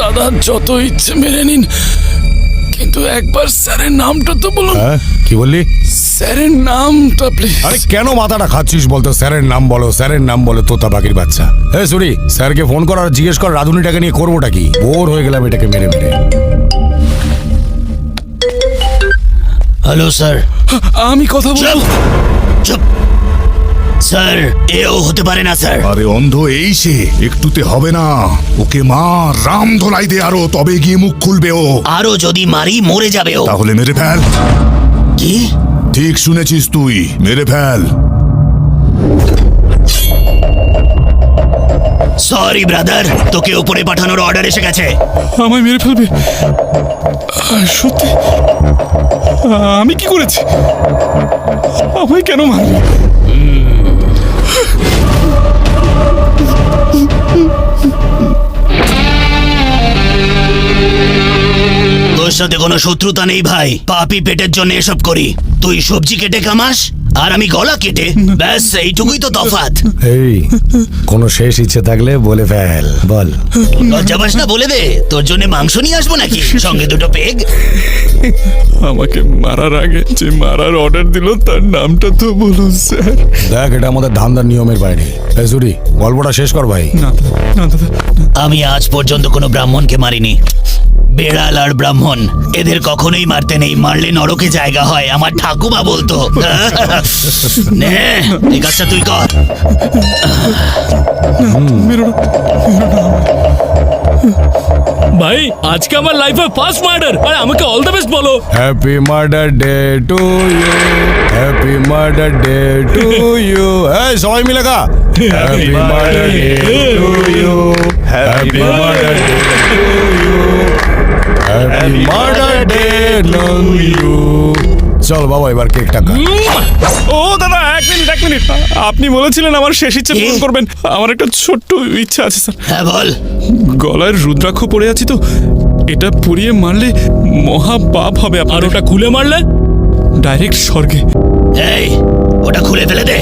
দাদা যত ইচ্ছে মেনে নিন, কিন্তু একবার স্যারের নামটা তো বলুন। হ্যাঁ, কি বললি? স্যারের নামটা প্লিজ। আরে কেন মাথাটা খাচ্ছিস বলতো? স্যারের নাম বলো, স্যারের নাম বলো, তোতা পাখির বাচ্চা। হ্যাঁ সরি, স্যারকে ফোন কর আর জিজ্ঞেস কর রাধুনিটাকে নিয়ে করবোটা কি। বোর হয়ে গেলাম এটাকে মেরে মেরে। Hello sir. আমি কথা বলবো। চুপ স্যার, এও হতে পারে না স্যার। আরে অন্ধ এই সে, একটুতে হবে না। ওকে মা রাম ধোলাই দে আরো, তবে গিয়ে মুখ খুলবে ও। আরো যদি মারি মরে যাবে ও। তাহলে মেরে ফেল। কি? ঠিক শুনেছিস তুই, মেরে ফেল। সরি ব্রাদার, তোকে উপরে পাঠানোর অর্ডার এসে গেছে। আমায় মেরে ফেলবে? সত্যি? আমি কি করেছি? আমায় কেন মারবে? তোর সাথে কোনো শত্রুতা নেই ভাই, পাপি পেটের জন্য এসব করি। তুই সবজি কেটে কামাস আর আমি গলা কেটে, ব্যাস এইটুকুই তো তফাৎ। এই কোনো শেষ ইচ্ছে থাকলে বলে ফেল, বল। লজ্জা পাস না? বলে দে, তোর জন্য মাংস নিয়ে আসবো নাকি সঙ্গে দুটো পেগ? আমাকে মারার আগে যে মারার অর্ডার দিল তার নামটা তো বলুন স্যার। দেখ, এটা আমাদের ধান্দার নিয়মের বাইরে। এই সরি, গল্পটা শেষ কর ভাই। না না দাদা, আমি আজ পর্যন্ত কোনো ব্রাহ্মণকে মারিনি। বেড়াল আর ব্রাহ্মণ এদের কখনোই মারতে নেই, মারলে নরকে জায়গা হয়, আমার ঠাকুমা বলতো। নে এই কাজটা তুই কর। ভাই আজকে আমার লাইফে ফার্স্ট মার্ডার, আর আমাকে অল দ্য বেস্ট বলো। Happy murder day to you, happy murder day to you. এই সবাই মিলে গা। Happy murder day to you, happy murder day to you, happy murder day to you. চল বাবা, এবার কেকটা কাট। ও দাদা এক মিনিট, আপনি বলেছিলেন আমার শেষ ইচ্ছে পূরণ করবেন। আমার একটা ছোট্ট ইচ্ছা আছে স্যার। হ্যাঁ বল। গলায় রুদ্রাক্ষ পড়ে আছি তো, এটা পুড়িয়ে মারলে মহা পাপ হবে। আর ওটা খুলে মারলে ডাইরেক্ট স্বর্গে। এই ওটা খুলে ফেলে দে।